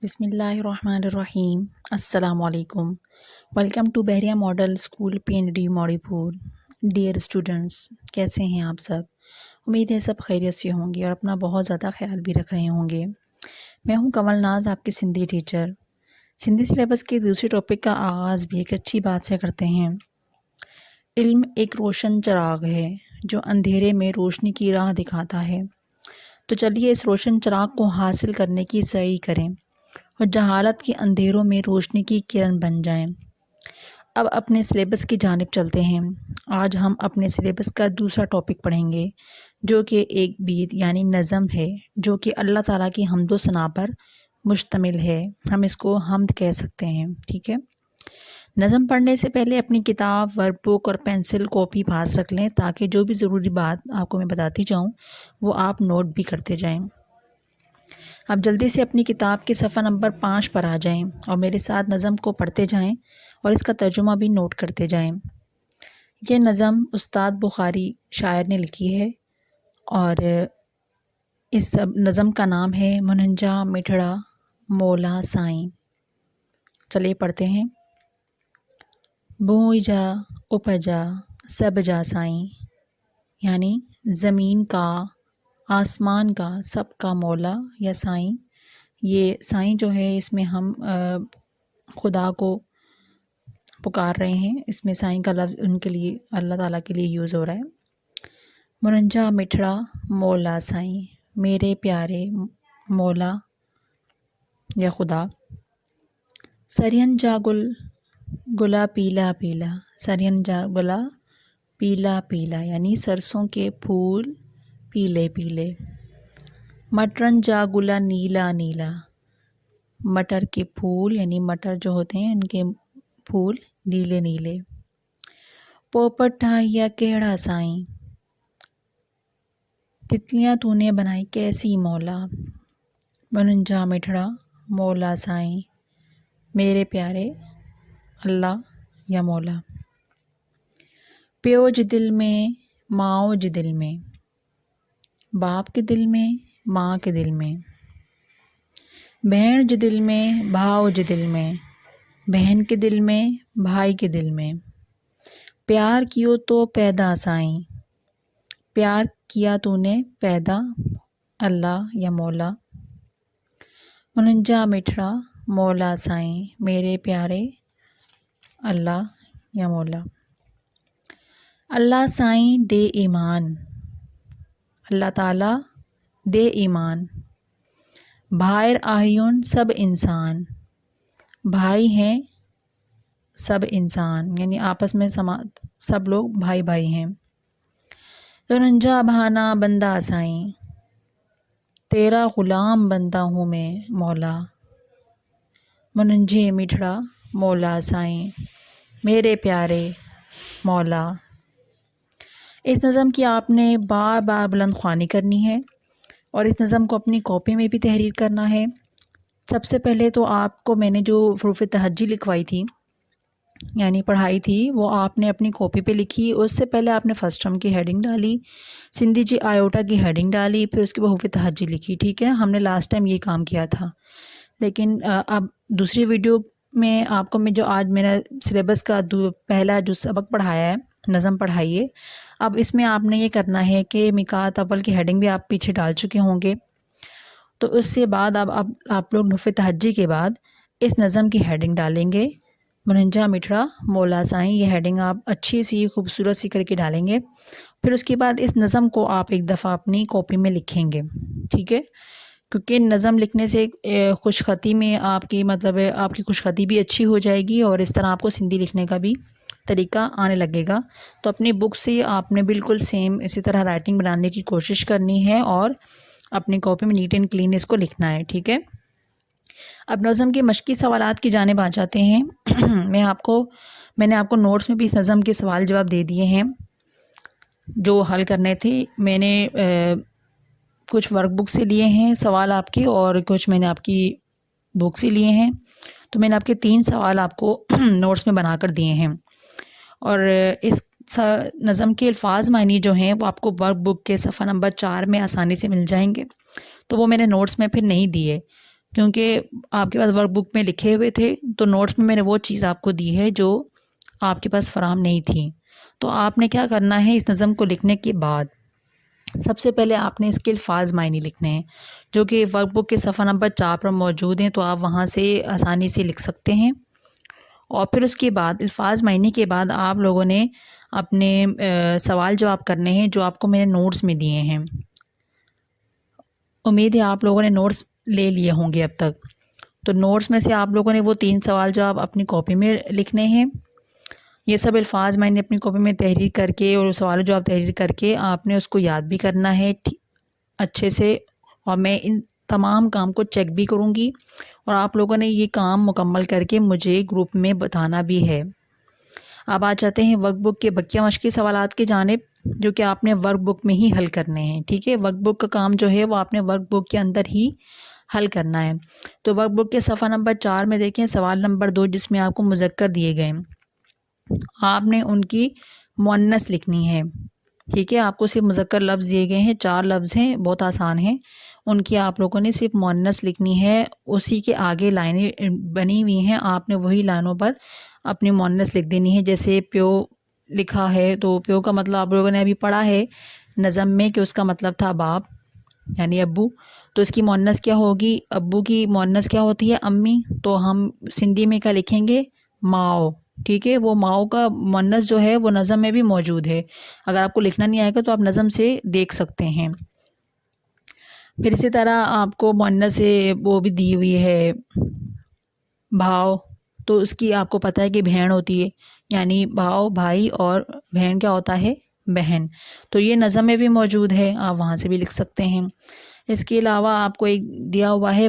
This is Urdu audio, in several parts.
بسم اللہ الرحمن الرحیم۔ السلام علیکم۔ ویلکم ٹو بحریہ ماڈل اسکول PND موڑی پور۔ ڈیئر اسٹوڈنٹس، کیسے ہیں آپ سب؟ امید ہے سب خیریت سے ہوں گے اور اپنا بہت زیادہ خیال بھی رکھ رہے ہوں گے۔ میں ہوں کمل ناز، آپ کی سندھی ٹیچر۔ سندھی سلیبس کے دوسرے ٹاپک کا آغاز بھی ایک اچھی بات سے کرتے ہیں۔ علم ایک روشن چراغ ہے جو اندھیرے میں روشنی کی راہ دکھاتا ہے۔ تو چلیے اس روشن چراغ کو حاصل کرنے کی سعی کریں اور جہالت کے اندھیروں میں روشنی کی کرن بن جائیں۔ اب اپنے سلیبس کی جانب چلتے ہیں۔ آج ہم اپنے سلیبس کا دوسرا ٹاپک پڑھیں گے جو کہ ایک بیت یعنی نظم ہے، جو کہ اللہ تعالیٰ کی حمد و ثنا پر مشتمل ہے۔ ہم اس کو حمد کہہ سکتے ہیں، ٹھیک ہے۔ نظم پڑھنے سے پہلے اپنی کتاب، ورک بک اور پینسل کاپی پاس رکھ لیں تاکہ جو بھی ضروری بات آپ کو میں بتاتی جاؤں وہ آپ نوٹ بھی کرتے جائیں۔ اب جلدی سے اپنی کتاب کے صفحہ نمبر 5 پر آ جائیں اور میرے ساتھ نظم کو پڑھتے جائیں اور اس کا ترجمہ بھی نوٹ کرتے جائیں۔ یہ نظم استاد بخاری شاعر نے لکھی ہے اور اس نظم کا نام ہے مننجا مٹھڑا مولا سائیں۔ چلیے پڑھتے ہیں۔ بوئی جا اپجا سب جا سائیں، یعنی زمین کا، آسمان کا، سب کا مولا یا سائیں۔ یہ سائیں جو ہے اس میں ہم خدا کو پکار رہے ہیں، اس میں سائیں کا لفظ ان کے لیے، اللہ تعالیٰ کے لیے یوز ہو رہا ہے۔ مننجا مٹھڑا مولا سائیں، میرے پیارے مولا یا خدا۔ سرین جا گل گلا پیلا پیلا، سرین جا گلا پیلا پیلا یعنی سرسوں کے پھول پیلے پیلے۔ مٹرن جا گلا نیلا نیلا، مٹر کے پھول یعنی مٹر جو ہوتے ہیں ان کے پھول نیلے نیلے۔ پوپٹ ٹھاہیا کیڑا سائیں، تتلیاں تو نے بنائی کیسی مولا۔ مننجا مٹھڑا مولا سائیں، میرے پیارے اللہ یا مولا۔ پیو جی دل میں ماؤ جی دل میں، باپ کے دل میں ماں کے دل میں۔ بہن جی دل میں بھاؤ جی دل میں، بہن کے دل میں بھائی کے دل میں۔ پیار کیو تو پیدا سائیں، پیار کیا تو نے پیدا اللہ یا مولا۔ مننجا مٹھڑا مولا سائیں، میرے پیارے اللہ یا مولا۔ اللہ سائیں دے ایمان، اللہ تعالیٰ دے ایمان۔ بھائر آہیون سب انسان، بھائی ہیں سب انسان یعنی آپس میں سب لوگ بھائی بھائی ہیں۔ رنجا بہانا بندہ سائیں، تیرا غلام بندہ ہوں میں مولا۔ مننجے مٹھڑا مولا سائیں، میرے پیارے مولا۔ اس نظم کی آپ نے بار بار بلند خوانی کرنی ہے اور اس نظم کو اپنی کاپی میں بھی تحریر کرنا ہے۔ سب سے پہلے تو آپ کو میں نے جو حروف تہجی لکھوائی تھی یعنی پڑھائی تھی وہ آپ نے اپنی کاپی پہ لکھی۔ اس سے پہلے آپ نے فرسٹ ٹرم کی ہیڈنگ ڈالی، سندھی جی آیوٹا کی ہیڈنگ ڈالی، پھر اس کے بعد حروف تہجی لکھی، ٹھیک ہے۔ ہم نے لاسٹ ٹائم یہ کام کیا تھا، لیکن اب دوسری ویڈیو میں آپ کو میں جو آج میرا سلیبس کا پہلا جو سبق پڑھایا ہے، نظم پڑھائی ہے، اب اس میں آپ نے یہ کرنا ہے کہ مقات اول کی ہیڈنگ بھی آپ پیچھے ڈال چکے ہوں گے، تو اس سے بعد اب آپ لوگ حروف تہجی کے بعد اس نظم کی ہیڈنگ ڈالیں گے، مننجا مٹھڑا مولا سائیں۔ یہ ہیڈنگ آپ اچھی سی خوبصورت سی کر کے ڈالیں گے، پھر اس کے بعد اس نظم کو آپ ایک دفعہ اپنی کاپی میں لکھیں گے، ٹھیک ہے، کیونکہ نظم لکھنے سے خوش خطی میں آپ کی آپ کی خوش خطی بھی اچھی ہو جائے گی اور اس طرح آپ کو سندھی لکھنے کا بھی طریقہ آنے لگے گا۔ تو اپنی بک سے آپ نے بالکل سیم اسی طرح رائٹنگ بنانے کی کوشش کرنی ہے اور اپنی کاپی میں نیٹ اینڈ کلین اس کو لکھنا ہے، ٹھیک ہے۔ اب نظم کے مشقی سوالات کی جانب آ جاتے ہیں۔ میں نے آپ کو نوٹس میں بھی اس نظم کے سوال جواب دے دیے ہیں جو حل کرنے تھے۔ میں نے کچھ ورک بک سے لیے ہیں سوال آپ کے اور کچھ میں نے آپ کی بک سے لیے ہیں، تو میں نے آپ کے 3 سوال آپ کو نوٹس میں بنا کر دیے ہیں اور اس نظم کے الفاظ معنی جو ہیں وہ آپ کو ورک بک کے صفحہ نمبر 4 میں آسانی سے مل جائیں گے، تو وہ میں نے نوٹس میں پھر نہیں دیے کیونکہ آپ کے پاس ورک بک میں لکھے ہوئے تھے، تو نوٹس میں میں نے وہ چیز آپ کو دی ہے جو آپ کے پاس فراہم نہیں تھی۔ تو آپ نے کیا کرنا ہے، اس نظم کو لکھنے کے بعد سب سے پہلے آپ نے اس کے الفاظ معنی لکھنے ہیں، جو کہ ورک بک کے صفحہ نمبر 4 پر موجود ہیں، تو آپ وہاں سے آسانی سے لکھ سکتے ہیں۔ اور پھر اس کے بعد الفاظ معنی کے بعد آپ لوگوں نے اپنے سوال جواب کرنے ہیں جو آپ کو میں نے نوٹس میں دیے ہیں۔ امید ہے آپ لوگوں نے نوٹس لے لیے ہوں گے اب تک۔ تو نوٹس میں سے آپ لوگوں نے وہ 3 سوال جواب اپنی کاپی میں لکھنے ہیں۔ یہ سب الفاظ میں نے اپنی کاپی میں تحریر کر کے اور سوال جواب تحریر کر کے آپ نے اس کو یاد بھی کرنا ہے اچھے سے، اور میں ان تمام کام کو چیک بھی کروں گی، اور آپ لوگوں نے یہ کام مکمل کر کے مجھے گروپ میں بتانا بھی ہے۔ اب آ جاتے ہیں ورک بک کے بقیہ مشقی سوالات کی جانب، جو کہ آپ نے ورک بک میں ہی حل کرنے ہیں، ٹھیک ہے۔ ورک بک کا کام جو ہے وہ آپ نے ورک بک کے اندر ہی حل کرنا ہے۔ تو ورک بک کے صفحہ نمبر 4 میں دیکھیں سوال نمبر 2، جس میں آپ کو مذکر دیے گئے، آپ نے ان کی مؤنث لکھنی ہے، ٹھیک ہے۔ آپ کو صرف مذکر لفظ دیے گئے ہیں، 4 لفظ ہیں، بہت آسان ہیں، ان کی آپ لوگوں نے صرف مؤنث لکھنی ہے۔ اسی کے آگے لائنیں بنی ہوئی ہیں، آپ نے وہی لائنوں پر اپنی مؤنث لکھ دینی ہے۔ جیسے پیو لکھا ہے، تو پیو کا مطلب آپ لوگوں نے ابھی پڑھا ہے نظم میں کہ اس کا مطلب تھا باپ یعنی ابو، تو اس کی مؤنث کیا ہوگی، ابو کی مؤنث کیا ہوتی ہے، امی، تو ہم سندھی میں کیا لکھیں گے، ماؤ، ٹھیک ہے۔ وہ ماؤ کا مؤنث جو ہے وہ نظم میں بھی موجود ہے، اگر آپ کو لکھنا نہیں آئے گا تو آپ نظم سے دیکھ سکتے ہیں۔ پھر اسی طرح آپ کو مؤنث سے وہ بھی دی ہوئی ہے بھاؤ، تو اس کی آپ کو پتہ ہے کہ بہن ہوتی ہے، یعنی بھاؤ بھائی، اور بہن کیا ہوتا ہے، بہن، تو یہ نظم میں بھی موجود ہے، آپ وہاں سے بھی لکھ سکتے ہیں۔ اس کے علاوہ آپ کو ایک دیا ہوا ہے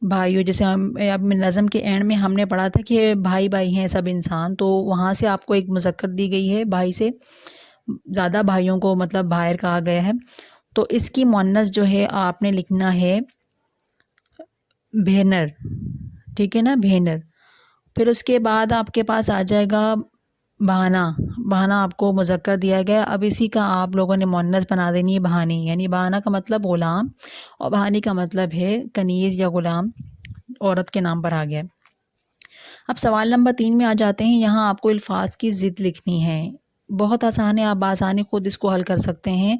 بھائیو، جیسے ہم اب نظم کے اینڈ میں ہم نے پڑھا تھا کہ بھائی بھائی ہیں سب انسان، تو وہاں سے آپ کو ایک مذکر دی گئی ہے، بھائی سے زیادہ بھائیوں کو مطلب بھائر کہا گیا ہے، تو اس کی مؤنث جو ہے آپ نے لکھنا ہے بھینر، ٹھیک ہے نا، بھینر۔ پھر اس کے بعد آپ کے پاس آ جائے گا بہانہ آپ کو مذکر دیا گیا، اب اسی کا آپ لوگوں نے مؤنث بنا دینی ہے بہانی، یعنی بہانہ کا مطلب غلام، اور بہانی کا مطلب ہے کنیز یا غلام، عورت کے نام پر آ گیا۔ اب سوال نمبر 3 میں آ جاتے ہیں، یہاں آپ کو الفاظ کی ضد لکھنی ہے، بہت آسان ہے، آپ بآسانی خود اس کو حل کر سکتے ہیں۔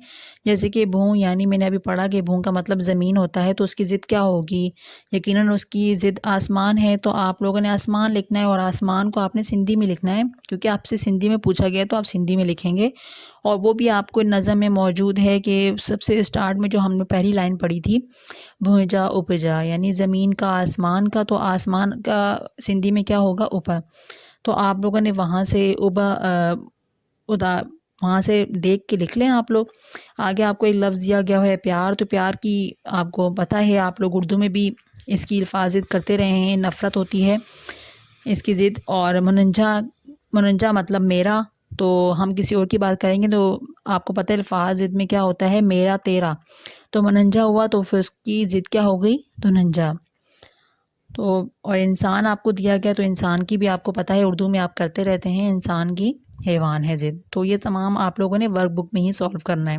جیسے کہ بھوں، یعنی میں نے ابھی پڑھا کہ بھوں کا مطلب زمین ہوتا ہے، تو اس کی ضد کیا ہوگی، یقیناً اس کی ضد آسمان ہے، تو آپ لوگوں نے آسمان لکھنا ہے، اور آسمان کو آپ نے سندھی میں لکھنا ہے، کیونکہ آپ سے سندھی میں پوچھا گیا تو آپ سندھی میں لکھیں گے، اور وہ بھی آپ کو نظم میں موجود ہے کہ سب سے اسٹارٹ میں جو ہم نے پہلی لائن پڑھی تھی، بھوجا اپجا، یعنی زمین کا آسمان کا، تو آسمان کا سندھی میں کیا ہوگا، اوپر، تو آپ لوگوں نے وہاں سے وہاں سے دیکھ کے لکھ لیں آپ لوگ۔ آگے آپ کو ایک لفظ دیا گیا ہے پیار، تو پیار کی آپ کو پتہ ہے، آپ لوگ اردو میں بھی اس کی الفاظ ضد کرتے رہے ہیں، نفرت ہوتی ہے اس کی ضد۔ اور مننجا مطلب میرا، تو ہم کسی اور کی بات کریں گے تو آپ کو پتہ ہے الفاظ ضد میں کیا ہوتا ہے، میرا تیرا، تو مننجا ہوا تو پھر اس کی ضد کیا ہو گئی، دھننجا۔ تو اور انسان آپ کو دیا گیا، تو انسان کی بھی آپ کو پتہ ہے اردو میں آپ کرتے رہتے ہیں، انسان کی حیوان ہے ضد، تو یہ تمام آپ لوگوں نے ورک بک میں ہی سولو کرنا ہے۔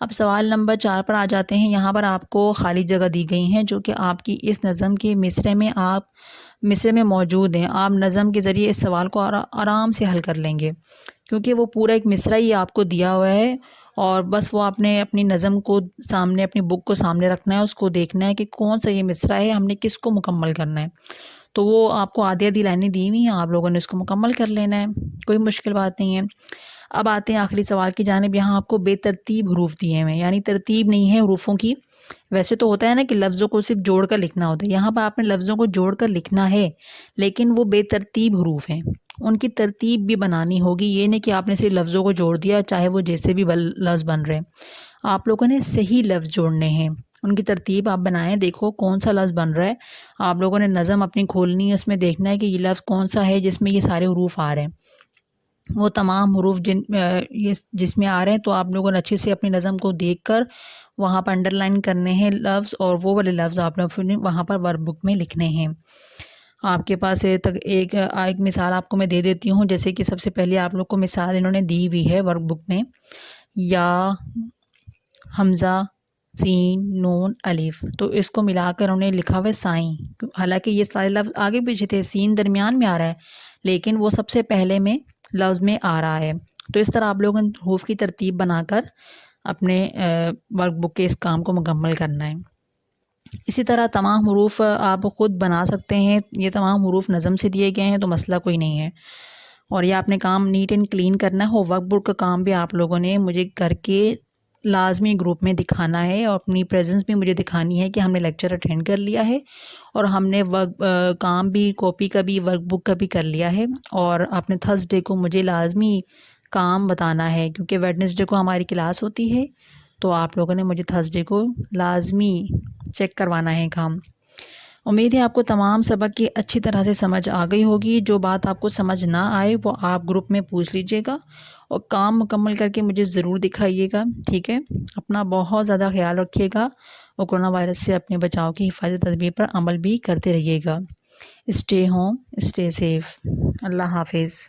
اب سوال نمبر 4 پر آ جاتے ہیں، یہاں پر آپ کو خالی جگہ دی گئی ہیں جو کہ آپ کی اس نظم کے مصرعے میں موجود ہیں۔ آپ نظم کے ذریعے اس سوال کو آرام سے حل کر لیں گے، کیونکہ وہ پورا ایک مصرعہ ہی آپ کو دیا ہوا ہے، اور بس وہ آپ نے اپنی نظم کو سامنے، اپنی بک کو سامنے رکھنا ہے، اس کو دیکھنا ہے کہ کون سا یہ مصرعہ ہے، ہم نے کس کو مکمل کرنا ہے، تو وہ آپ کو آدھی لائنیں دی ہوئی ہیں، آپ لوگوں نے اس کو مکمل کر لینا ہے، کوئی مشکل بات نہیں ہے۔ اب آتے ہیں آخری سوال کی جانب، یہاں آپ کو بے ترتیب حروف دیے ہوئے ہیں، یعنی ترتیب نہیں ہے حروفوں کی، ویسے تو ہوتا ہے نا کہ لفظوں کو صرف جوڑ کر لکھنا ہوتا ہے، یہاں پر آپ نے لفظوں کو جوڑ کر لکھنا ہے، لیکن وہ بے ترتیب حروف ہیں، ان کی ترتیب بھی بنانی ہوگی، یہ نہیں کہ آپ نے صرف لفظوں کو جوڑ دیا چاہے وہ جیسے بھی لفظ بن رہے ہیں، آپ لوگوں نے صحیح لفظ جوڑنے ہیں، ان کی ترتیب آپ بنائیں، دیکھو کون سا لفظ بن رہا ہے، آپ لوگوں نے نظم اپنی کھولنی ہے، اس میں دیکھنا ہے کہ یہ لفظ کون سا ہے جس میں یہ سارے حروف آ رہے ہیں، وہ تمام حروف جس میں آ رہے ہیں، تو آپ لوگوں نے اچھے سے اپنی نظم کو دیکھ کر وہاں پر انڈر لائن کرنے ہیں لفظ، اور وہ والے لفظ آپ لوگ وہاں پر ورک بک میں لکھنے ہیں۔ آپ کے پاس ایک مثال آپ کو میں دے دیتی ہوں، جیسے کہ سب سے پہلے آپ لوگ کو مثال انہوں نے دی ہوئی ہے ورک بک میں، یا حمزہ سین نون الف، تو اس کو ملا کر انہوں نے لکھا ہوا ہے سائیں، حالانکہ یہ سارے لفظ آگے پیچھے تھے، سین درمیان میں آ رہا ہے لیکن وہ سب سے پہلے میں لفظ میں آ رہا ہے۔ تو اس طرح آپ لوگوں نے حروف کی ترتیب بنا کر اپنے ورک بک کے اس کام کو مکمل کرنا ہے۔ اسی طرح تمام حروف آپ خود بنا سکتے ہیں، یہ تمام حروف نظم سے دیے گئے ہیں تو مسئلہ کوئی نہیں ہے، اور یہ آپ نے کام نیٹ اینڈ کلین کرنا ہے۔ ورک بک کا کام بھی آپ لوگوں نے مجھے کر کے لازمی گروپ میں دکھانا ہے، اور اپنی پریزنس بھی مجھے دکھانی ہے کہ ہم نے لیکچر اٹینڈ کر لیا ہے اور ہم نے کام بھی کاپی کا بھی ورک بک کا بھی کر لیا ہے۔ اور آپ نے تھرسڈے کو مجھے لازمی کام بتانا ہے، کیونکہ ویڈنسڈے کو ہماری کلاس ہوتی ہے، تو آپ لوگوں نے مجھے تھرسڈے کو لازمی چیک کروانا ہے کام۔ امید ہے آپ کو تمام سبق کی اچھی طرح سے سمجھ آ گئی ہوگی۔ جو بات آپ کو سمجھ نہ آئے وہ آپ گروپ میں پوچھ لیجئے گا، اور کام مکمل کر کے مجھے ضرور دکھائیے گا، ٹھیک ہے؟ اپنا بہت زیادہ خیال رکھیے گا، اور کرونا وائرس سے اپنے بچاؤ کی حفاظتی تدابیر پر عمل بھی کرتے رہیے گا۔ Stay home, stay safe. اللہ حافظ۔